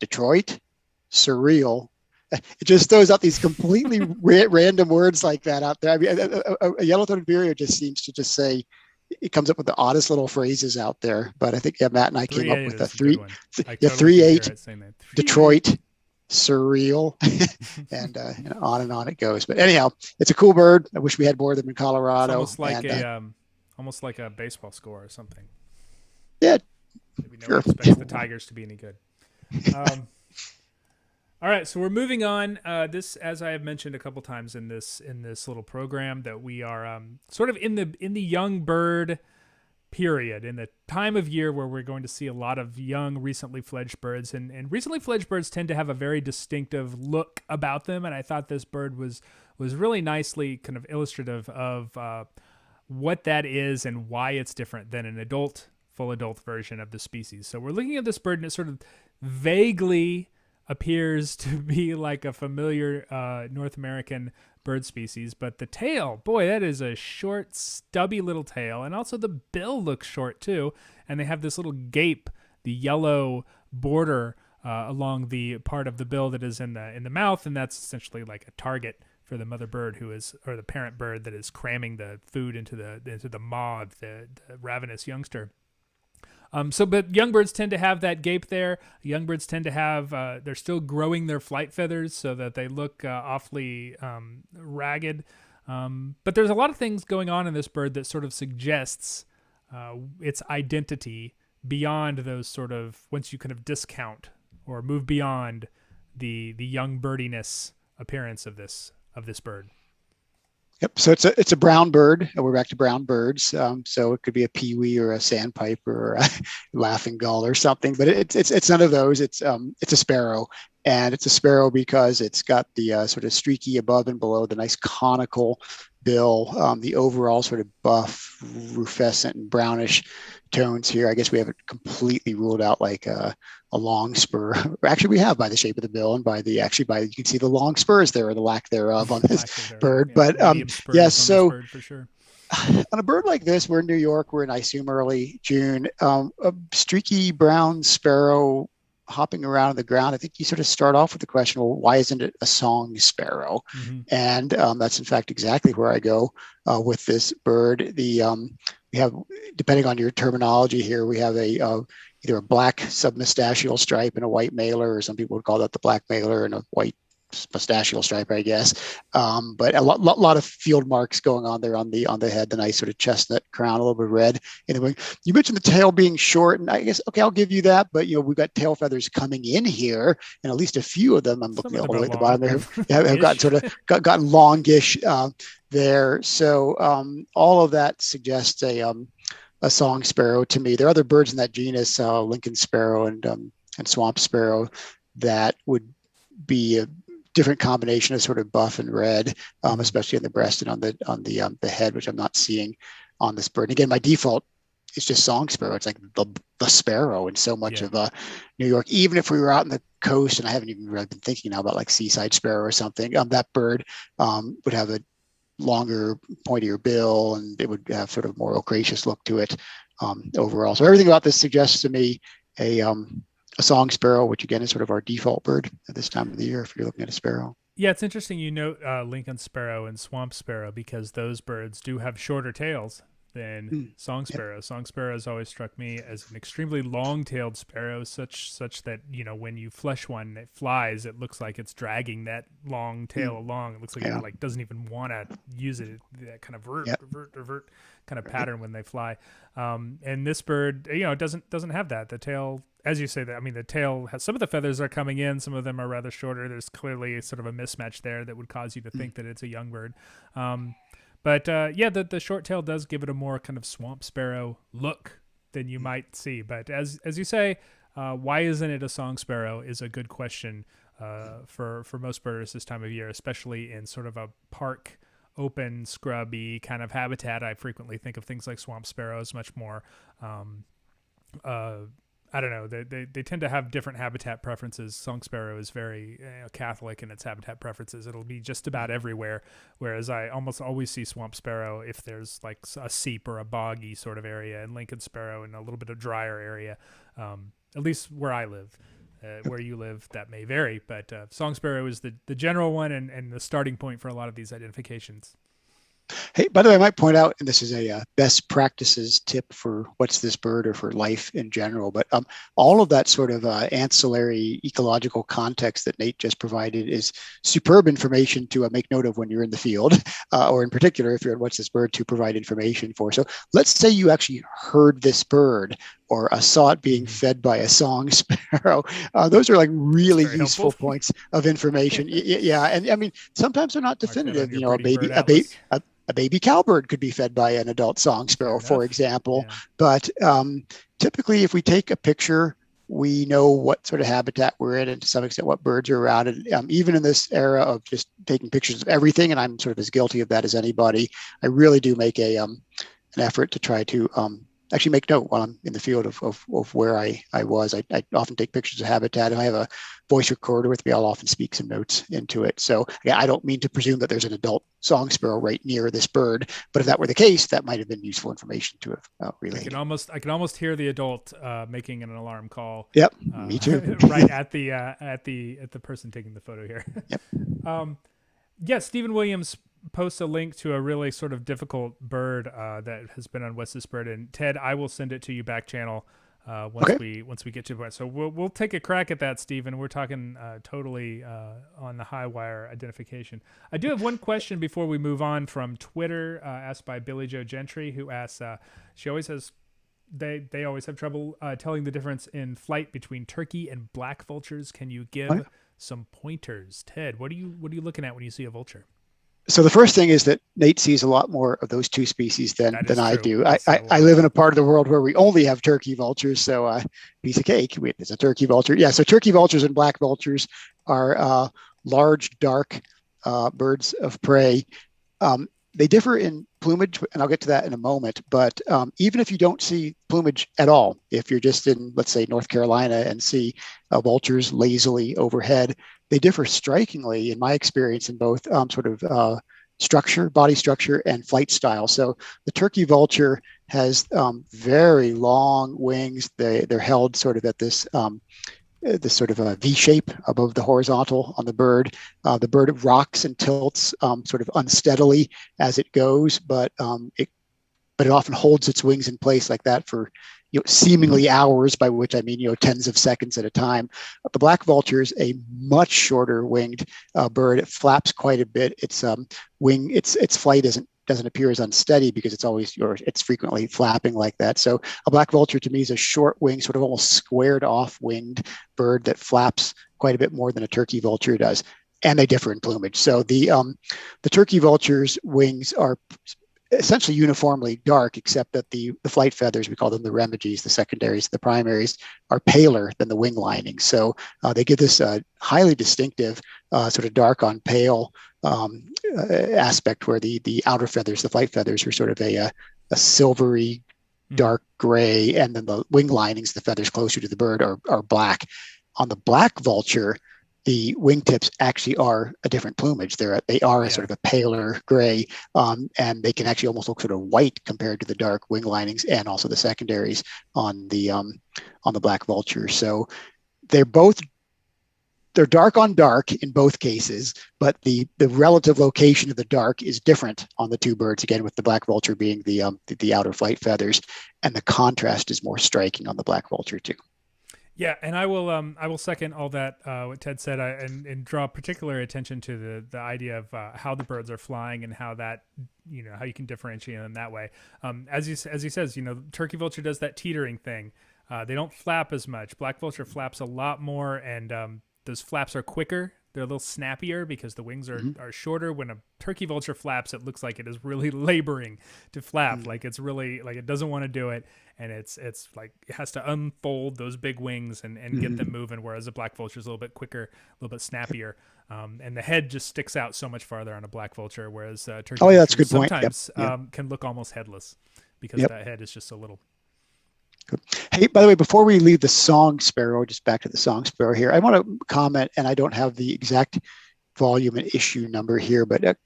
Detroit, surreal. It just throws out these completely random words like that out there. I mean, a yellow-throated vireo just seems to just say, it comes up with the oddest little phrases out there. But I think Matt and I came up with a 3-8, Detroit, surreal, and on it goes. But anyhow, it's a cool bird. I wish we had more of them in Colorado. It's almost like a baseball score or something. Yeah, maybe no one expects the Tigers to be any good. All right, so we're moving on. This, as I have mentioned a couple times in this little program, that we are sort of in the young bird period, in the time of year where we're going to see a lot of young, recently fledged birds, and recently fledged birds tend to have a very distinctive look about them. And I thought this bird was really nicely kind of illustrative of what that is and why it's different than an full adult version of the species. So we're looking at this bird, and it sort of vaguely appears to be like a familiar North American bird species, but the tail, boy, that is a short, stubby little tail, and also the bill looks short too, and they have this little gape, the yellow border along the part of the bill that is in the mouth, and that's essentially like a target for the mother bird or the parent bird that is cramming the food into the maw of the ravenous youngster. But young birds tend to have that gape there. Young birds tend to have, they're still growing their flight feathers so that they look awfully ragged. But there's a lot of things going on in this bird that sort of suggests its identity beyond those sort of, once you kind of discount or move beyond the young birdiness appearance of this bird. Yep. So it's a brown bird. We're back to brown birds. So it could be a pewee or a sandpiper or a laughing gull or something. But it's none of those. It's a sparrow, and it's a sparrow because it's got the sort of streaky above and below, the nice conical bill, the overall sort of buff, rufescent, and brownish tones here. I guess we haven't completely ruled out like a long spur. Actually, we have by the shape of the bill and by you can see the long spurs there, or the lack thereof on this bird. Yeah, but yes, so bird for sure. On a bird like this, we're in New York. We're in, I assume, early June. A streaky brown sparrow hopping around the ground, I think you sort of start off with the question, well, why isn't it a song sparrow? Mm-hmm. And that's in fact exactly where I go with this bird. We have, depending on your terminology here, we have either a black submustachial stripe and a white mailer, or some people would call that the black mailer and a white mustachial stripe, I guess. But a lot of field marks going on there on the head, the nice sort of chestnut crown, a little bit of red in the wing. You mentioned the tail being short, and I guess, okay, I'll give you that, but we've got tail feathers coming in here, and at least a few of them, I'm looking all the way at the bottom there, have gotten sort of gotten longish there. So all of that suggests a song sparrow to me. There are other birds in that genus, Lincoln sparrow and swamp sparrow, that would be a different combination of sort of buff and red, especially on the breast and on the head, which I'm not seeing on this bird. And again, my default is just song sparrow. It's like the sparrow in so much of New York. Even if we were out on the coast, and I haven't even really been thinking now about like seaside sparrow or something, that bird would have a longer, pointier bill, and it would have sort of more loquacious look to it overall. So everything about this suggests to me a song sparrow, which again is sort of our default bird at this time of the year if you're looking at a sparrow. Yeah, it's interesting you note Lincoln sparrow and swamp sparrow, because those birds do have shorter tails than song sparrow. Yep. Song sparrow has always struck me as an extremely long-tailed sparrow, such that when you flush one, it flies, it looks like it's dragging that long tail along. It looks like it doesn't even want to use it. That kind of revert kind of pattern when they fly. And this bird, it doesn't have that. The tail, as you say, the tail has, some of the feathers are coming in, some of them are rather shorter. There's clearly sort of a mismatch there that would cause you to think that it's a young bird. But the short tail does give it a more kind of swamp sparrow look than you might see. But as you say, why isn't it a song sparrow is a good question for most birders this time of year, especially in sort of a park, open, scrubby kind of habitat. I frequently think of things like swamp sparrows much more. I don't know. They tend to have different habitat preferences. Song sparrow is very Catholic in its habitat preferences. It'll be just about everywhere, whereas I almost always see swamp sparrow if there's like a seep or a boggy sort of area, and Lincoln sparrow in a little bit of drier area, at least where I live. Where you live, that may vary, but song sparrow is the general one and the starting point for a lot of these identifications. Hey, by the way, I might point out, and this is a best practices tip for what's this bird or for life in general, but all of that sort of ancillary ecological context that Nate just provided is superb information to make note of when you're in the field, or in particular, if you're at What's This Bird, to provide information for. So let's say you actually heard this bird or saw it being fed by a song sparrow. Those are like really useful points of information. Yeah, and I mean, sometimes they're not definitive. A baby cowbird could be fed by an adult song sparrow, for example. Yeah. But typically, if we take a picture, we know what sort of habitat we're in, and to some extent what birds are around. And even in this era of just taking pictures of everything, and I'm sort of as guilty of that as anybody, I really do make an effort to try to actually make note while I'm in the field of where I was. I often take pictures of habitat. If I have a voice recorder with me, I'll often speak some notes into it. So yeah, I don't mean to presume that there's an adult song sparrow right near this bird, but if that were the case, that might have been useful information to have relayed. I can almost hear the adult making an alarm call. Yep, me too. Right at the person taking the photo here. Yep. Stephen Williams posts a link to a really sort of difficult bird that has been on What's This Bird, and Ted, I will send it to you back channel once we get to the point. So we'll take a crack at that, Stephen. We're talking totally on the high wire identification. I do have one question before we move on from Twitter, asked by Billy Joe Gentry, who asks, she always has they always have trouble telling the difference in flight between turkey and black vultures. Can you give some pointers? Ted, what are you looking at when you see a vulture? So the first thing is that Nate sees a lot more of those two species than I do. I live in a part of the world where we only have turkey vultures. So piece of cake, there's a turkey vulture. Yeah, so turkey vultures and black vultures are large, dark birds of prey. They differ in plumage, and I'll get to that in a moment. But even if you don't see plumage at all, if you're just in, let's say, North Carolina and see vultures lazily overhead, they differ strikingly, in my experience, in both sort of structure, body structure, and flight style. So the turkey vulture has very long wings. They're held sort of at this this sort of a V shape above the horizontal on the bird. The bird rocks and tilts sort of unsteadily as it goes, but it often holds its wings in place like that for seemingly hours, by which I mean tens of seconds at a time. The black vulture is a much shorter winged bird. It flaps quite a bit. Its flight doesn't appear as unsteady because it's frequently flapping like that. So a black vulture to me is a short wing, sort of almost squared off winged bird that flaps quite a bit more than a turkey vulture does. And they differ in plumage. So the turkey vulture's wings are essentially uniformly dark, except that the flight feathers, we call them the remiges, the secondaries, the primaries, are paler than the wing linings. So they give this highly distinctive sort of dark on pale aspect, where the outer feathers, the flight feathers, are sort of a silvery dark gray, and then the wing linings, the feathers closer to the bird, are black. On the black vulture, the wingtips actually are a different plumage. They are a sort of a paler gray, and they can actually almost look sort of white compared to the dark wing linings and also the secondaries on the black vulture. So they're dark on dark in both cases, but the relative location of the dark is different on the two birds, again, with the black vulture being the outer flight feathers, and the contrast is more striking on the black vulture too. Yeah, and I will second all that what Ted said, and draw particular attention to the idea of how the birds are flying and how that how you can differentiate them that way. As he says, turkey vulture does that teetering thing. They don't flap as much. Black vulture flaps a lot more, and those flaps are quicker. They're a little snappier because the wings are shorter. When a turkey vulture flaps, it looks like it is really laboring to flap. Like it's really like it doesn't want to do it. And it's like it has to unfold those big wings and get them moving. Whereas a black vulture is a little bit quicker, a little bit snappier. And the head just sticks out so much farther on a black vulture. Whereas turkey vulture that's a good point. Sometimes can look almost headless because that head is just so little. Hey, by the way, before we leave the song sparrow, just back to the song sparrow here, I want to comment, and I don't have the exact volume and issue number here, but a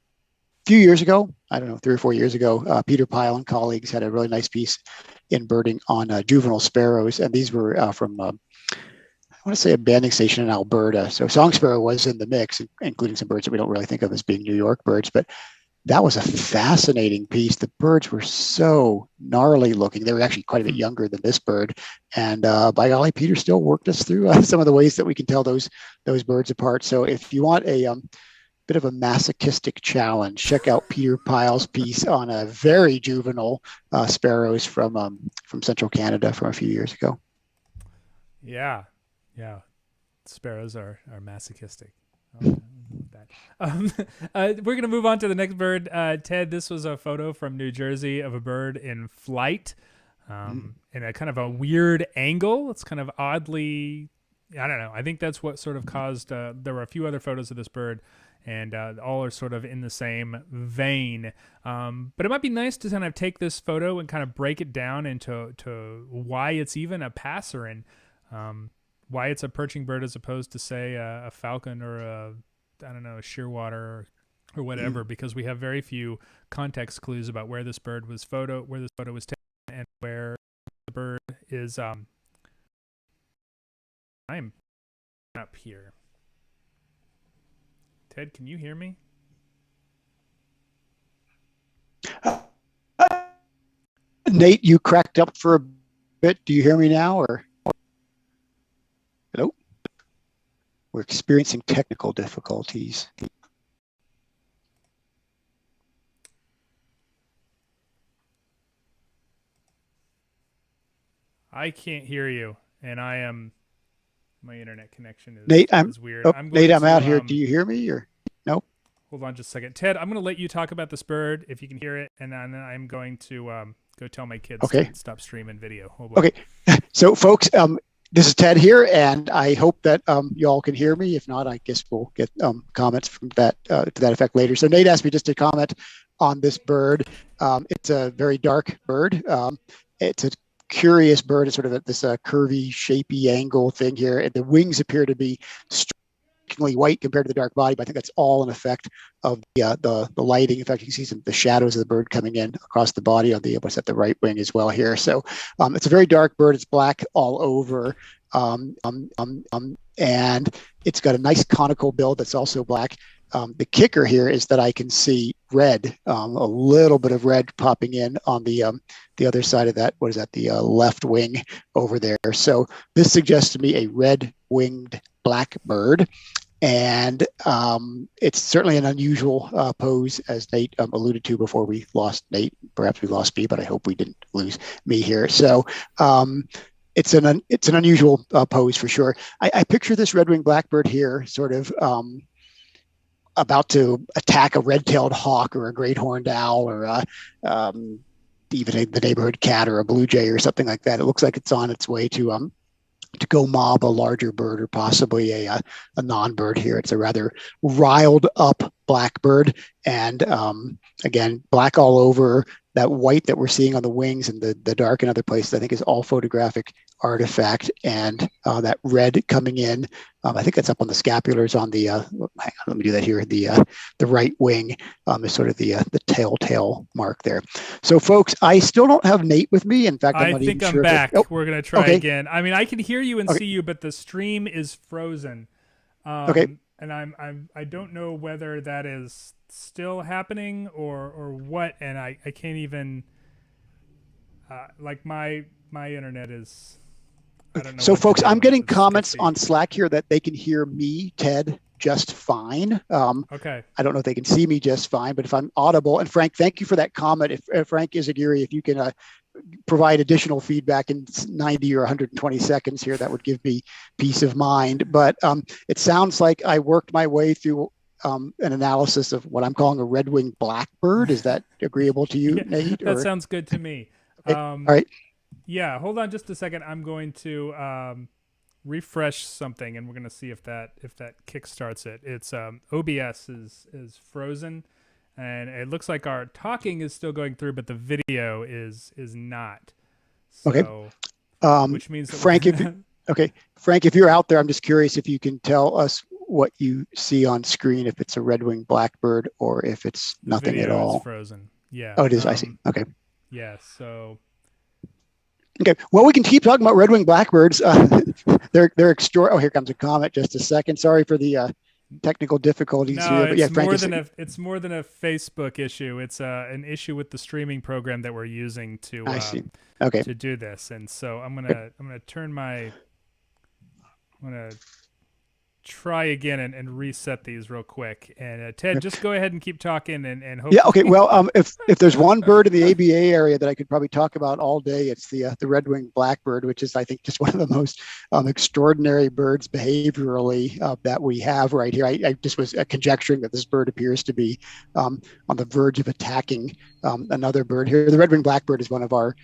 few years ago, I don't know, 3 or 4 years ago, Peter Pyle and colleagues had a really nice piece in birding on juvenile sparrows, and these were from, I want to say, a banding station in Alberta. So song sparrow was in the mix, including some birds that we don't really think of as being New York birds, but that was a fascinating piece. The birds were so gnarly looking. They were actually quite a bit younger than this bird. And by golly, Peter still worked us through some of the ways that we can tell those birds apart. So if you want a bit of a masochistic challenge, check out Peter Pyle's piece on a very juvenile sparrows from central Canada from a few years ago. Yeah. Sparrows are masochistic. Oh, we're going to move on to the next bird. Ted, this was a photo from New Jersey of a bird in flight in a kind of a weird angle. It's kind of oddly, I don't know. I think that's what sort of caused, there were a few other photos of this bird, and all are sort of in the same vein. But it might be nice to kind of take this photo and kind of break it down into why it's even a passerin, why it's a perching bird as opposed to, say, a falcon or a shearwater or whatever, because we have very few context clues about where this photo was taken and where the bird is. I'm up here. Ted, can you hear me? Nate, you cracked up for a bit. Do you hear me now, or hello? We're experiencing technical difficulties. I can't hear you, and my internet connection is, Nate, is weird. Nate, I'm out here. Do you hear me, or no? Hold on just a second. Ted, I'm going to let you talk about this bird if you can hear it, and then I'm going to go tell my kids to stop streaming video. Okay. So, folks, this is Ted here, and I hope that you all can hear me. If not, I guess we'll get comments from that to that effect later. So Nate asked me just to comment on this bird. It's a very dark bird. It's a curious bird. It's sort of this curvy, shapy angle thing here. And the wings appear to be strikingly white compared to the dark body, but I think that's all an effect of the lighting. In fact, you can see the shadows of the bird coming in across the body on the right wing as well here. So it's a very dark bird. It's black all over. and it's got a nice conical bill that's also black. The kicker here is that I can see red, a little bit of red popping in on the other side of that. What is that? The left wing over there. So this suggests to me a red-winged blackbird. And it's certainly an unusual pose, as Nate alluded to before we lost Nate. Perhaps we lost me, but I hope we didn't lose me here. So it's an unusual pose for sure. I picture this red-winged blackbird here sort of about to attack a red-tailed hawk or a great horned owl or even the neighborhood cat or a blue jay or something like that. It looks like it's on its way to go mob a larger bird or possibly a non-bird here. It's a rather riled up blackbird, and again, black all over. That white that we're seeing on the wings and the dark in other places, I think, is all photographic artifact. And that red coming in, I think that's up on the scapulars on the, hang on, let me do that here. The right wing is sort of the telltale mark there. So folks, I still don't have Nate with me. In fact, I think I'm back. We're going to try again. I mean, I can hear you and see you, but the stream is frozen. Okay. And I don't know whether that is still happening or what, and I can't even like my internet is, I don't know. So folks, I'm getting comments on Slack here that they can hear me, Ted, just fine. Okay. I don't know if they can see me just fine, but if I'm audible, and Frank, thank you for that comment. If Frank Izagiri, if you can provide additional feedback in 90 or 120 seconds here, that would give me peace of mind. But it sounds like I worked my way through an analysis of what I'm calling a red-winged blackbird. Is that agreeable to you, Nate? That sounds good to me. Okay. All right. Yeah, hold on just a second. I'm going to refresh something, and we're going to see if that kickstarts it. It's OBS is frozen. And it looks like our talking is still going through, but the video is not. So, okay. Which means that Frank, Frank, if you're out there, I'm just curious if you can tell us what you see on screen, if it's a red-winged blackbird or if it's nothing at all. Is frozen. Yeah. Oh, it is. I see. Okay. Yeah. So. Okay. Well, we can keep talking about red-winged blackbirds. They're extraordinary. Oh, here comes a comment. Just a second. Sorry for the technical difficulties here. But yeah, Frank, it's more than a Facebook issue. It's an issue with the streaming program that we're using to to do this. And so I'm gonna try again and reset these real quick. And Ted, just go ahead and keep talking and hope. Yeah. Okay. Well, if there's one bird in the ABA area that I could probably talk about all day, it's the red-winged blackbird, which is, I think, just one of the most extraordinary birds behaviorally that we have right here. I just was conjecturing that this bird appears to be on the verge of attacking another bird here. The red-winged blackbird is one of our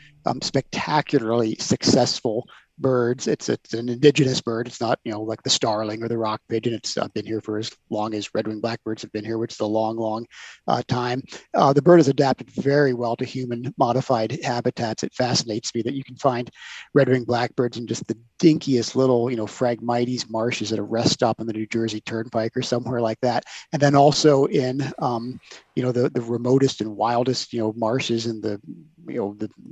spectacularly successful birds. It's an indigenous bird. It's not, like the starling or the rock pigeon. It's been here for as long as red-winged blackbirds have been here, which is a long time. The bird has adapted very well to human modified habitats. It fascinates me that you can find red-winged blackbirds in just the dinkiest little, Phragmites marshes at a rest stop on the New Jersey Turnpike or somewhere like that. And then also in, the remotest and wildest, marshes in the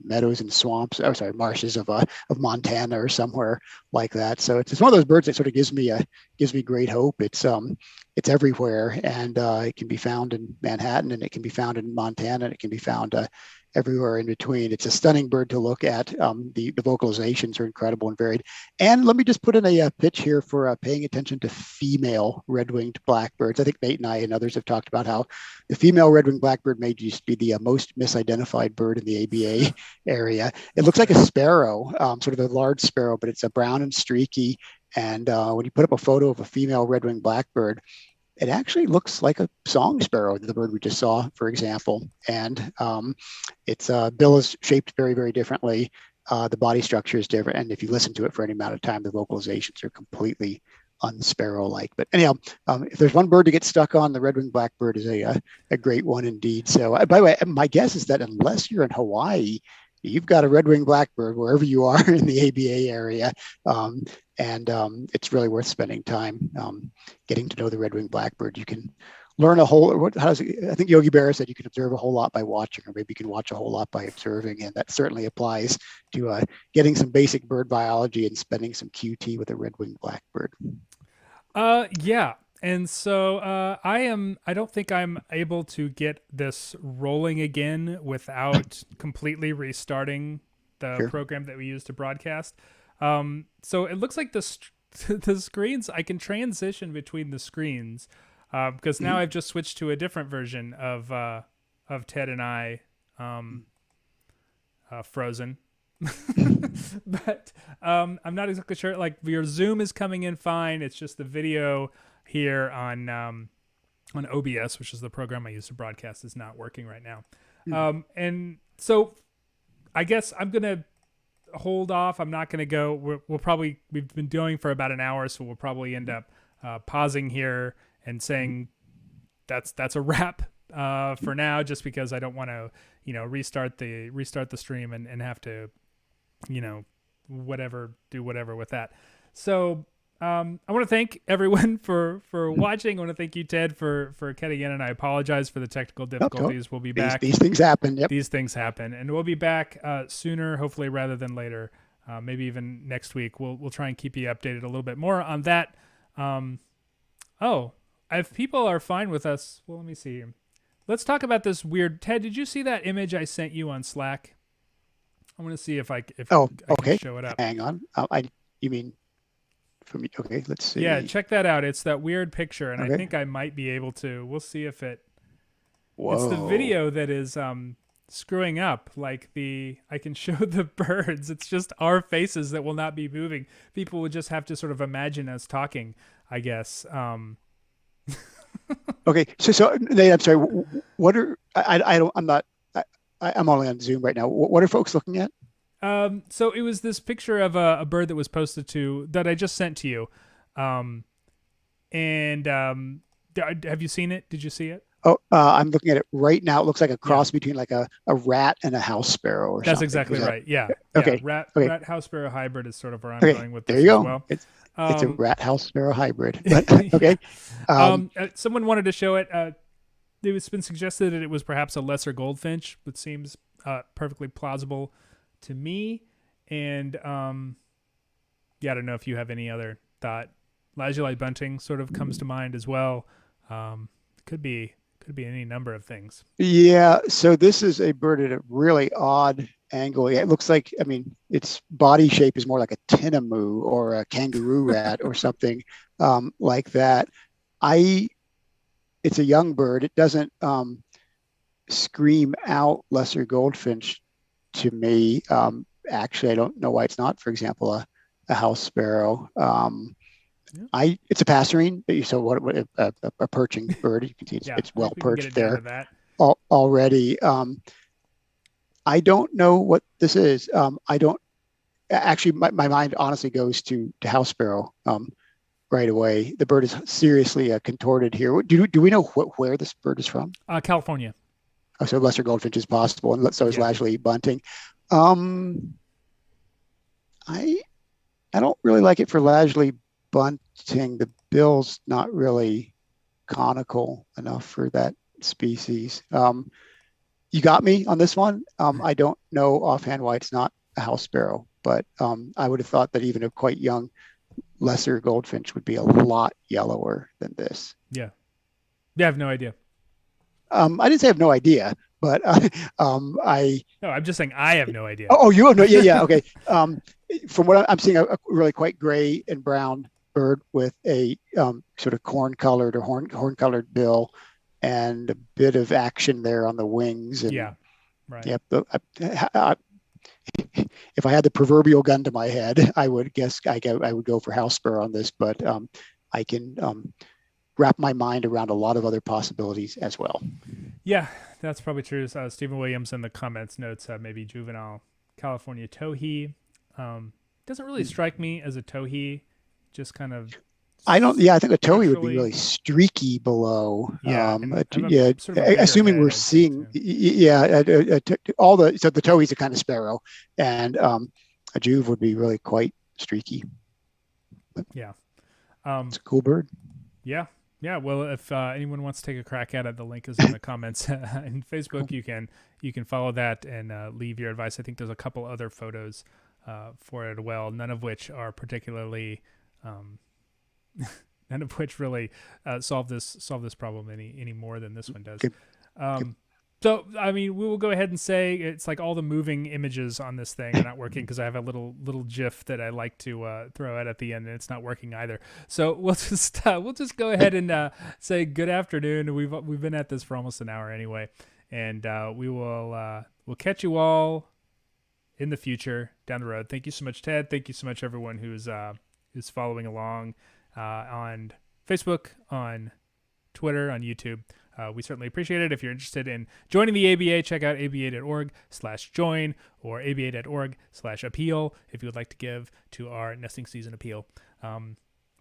meadows and swamps, marshes of Montana or somewhere like that. So it's one of those birds that sort of gives me great hope. It's everywhere, and it can be found in Manhattan, and it can be found in Montana, and it can be found everywhere in between. It's a stunning bird to look at. The vocalizations are incredible and varied. And let me just put in a pitch here for paying attention to female red-winged blackbirds. I think Nate and I and others have talked about how the female red-winged blackbird may just be the most misidentified bird in the ABA area. It looks like a sparrow, sort of a large sparrow, but it's a brown and streaky. And when you put up a photo of a female red-winged blackbird, it actually looks like a song sparrow, the bird we just saw, for example. And its bill is shaped very, very differently. The body structure is different. And if you listen to it for any amount of time, the vocalizations are completely unsparrow-like. But anyhow, if there's one bird to get stuck on, the red-winged blackbird is a great one indeed. So by the way, my guess is that unless you're in Hawaii, you've got a red-winged blackbird wherever you are in the ABA area. And it's really worth spending time getting to know the red-winged blackbird. You can learn a whole. I think Yogi Berra said you can observe a whole lot by watching, or maybe you can watch a whole lot by observing, and that certainly applies to getting some basic bird biology and spending some QT with a red-winged blackbird. Yeah. And so I don't think I'm able to get this rolling again without completely restarting the program that we use to broadcast. So it looks like the screens, I can transition between the screens because now I've just switched to a different version of Ted and I Frozen. But I'm not exactly sure. Like your Zoom is coming in fine. It's just the video here on OBS, which is the program I use to broadcast, is not working right now. And so I guess I'm gonna hold off. I'm not gonna go. We've been doing for about an hour, so we'll probably end up pausing here and saying that's a wrap for now, just because I don't want to restart the stream and have to do whatever with that. So I want to thank everyone for watching. I want to thank you, Ted, for cutting in, and I apologize for the technical difficulties. We'll be back. These things happen. Yep. These things happen, and we'll be back sooner, hopefully, rather than later. Maybe even next week. We'll try and keep you updated a little bit more on that. If people are fine with us, well, let me see. Let's talk about this weird. Ted, did you see that image I sent you on Slack? I want to see if I can show it up. Hang on. You mean for me? Okay, let's see. Yeah, check that out. It's that weird picture, and I think I might be able to. We'll see if it. Whoa. It's the video that is screwing up. Like I can show the birds. It's just our faces that will not be moving. People would just have to sort of imagine us talking, I guess. Okay, so Nate, I'm sorry. What are I'm only on Zoom right now. What are folks looking at? So it was this picture of a bird that was posted that I just sent to you. Have you seen it? Did you see it? Oh, I'm looking at it right now. It looks like a cross between like a rat and a house sparrow or something. That's exactly right. Yeah. Okay. Yeah. Rat house sparrow hybrid is sort of where I'm going with this. There you go. As well. It's a rat house sparrow hybrid. But, okay. Someone wanted to show it. It's been suggested that it was perhaps a lesser goldfinch, which seems perfectly plausible to me. And I don't know if you have any other thought. Lazuli bunting sort of comes to mind as well. Could be any number of things. Yeah. So this is a bird at a really odd angle. It looks like, its body shape is more like a tinamou or a kangaroo rat or something like that. It's a young bird. It doesn't scream out lesser goldfinch to me. Actually, I don't know why it's not, for example, a house sparrow. It's a passerine. So what a perching bird. You can see it's well perched there already. I don't know what this is. I don't actually. My mind honestly goes to house sparrow right away. The bird is seriously contorted here. Do we know where this bird is from? California. Oh, so lesser goldfinch is possible, and so is lazuli bunting. I don't really like it for lazuli bunting. The bill's not really conical enough for that species. You got me on this one. I don't know offhand why it's not a house sparrow, but I would have thought that even a quite young lesser goldfinch would be a lot yellower than this. Yeah. I have no idea. I didn't say I have no idea, but No, I'm just saying I have no idea. Oh, you have no. Yeah. Okay. From what I'm seeing, a really quite gray and brown bird with a sort of corn-colored or horn-colored bill, and a bit of action there on the wings. And, yeah, right. Yep. If I had the proverbial gun to my head, I would guess I would go for house sparrow on this, but I can wrap my mind around a lot of other possibilities as well. Yeah, that's probably true. Stephen Williams in the comments notes maybe juvenile California towhee. Doesn't really strike me as a towhee. Just kind of. I think a towhee would be really streaky below. Yeah. Sort of assuming we're seeing. All the towhee's a kind of sparrow, and a juve would be really quite streaky. But yeah. it's a cool bird. Yeah. Yeah, well, if anyone wants to take a crack at it, the link is in the comments in Facebook. Cool. You can follow that and leave your advice. I think there's a couple other photos for it as well, none of which are particularly, none of which really solve this problem any more than this one does. Good. So, I mean, we will go ahead and say it's like all the moving images on this thing are not working because I have a little GIF that I like to throw out at the end, and it's not working either. So we'll just go ahead and say good afternoon. We've been at this for almost an hour anyway, and we'll catch you all in the future down the road. Thank you so much, Ted. Thank you so much, everyone who's following along on Facebook, on Twitter, on YouTube. We certainly appreciate it. If you're interested in joining the ABA, check out aba.org/join or aba.org/appeal if you would like to give to our nesting season appeal.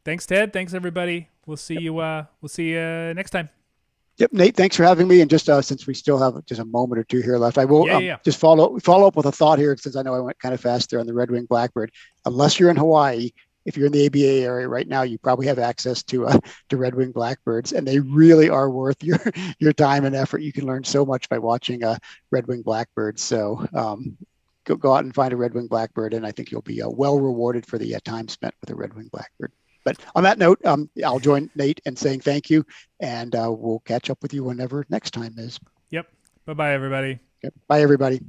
Thanks, Ted. Thanks, everybody. We'll see you next time. Yep, Nate, thanks for having me. And just since we still have just a moment or two here left, I will just follow up with a thought here, since I know I went kind of fast there on the red-winged blackbird. Unless you're in Hawaii, if you're in the ABA area right now, you probably have access to red-winged blackbirds, and they really are worth your time and effort. You can learn so much by watching red-winged blackbirds. So go out and find a red-winged blackbird, and I think you'll be well rewarded for the time spent with a red-winged blackbird. But on that note, I'll join Nate in saying thank you, and we'll catch up with you whenever next time is. Yep. Bye-bye, everybody. Yep. Bye, everybody.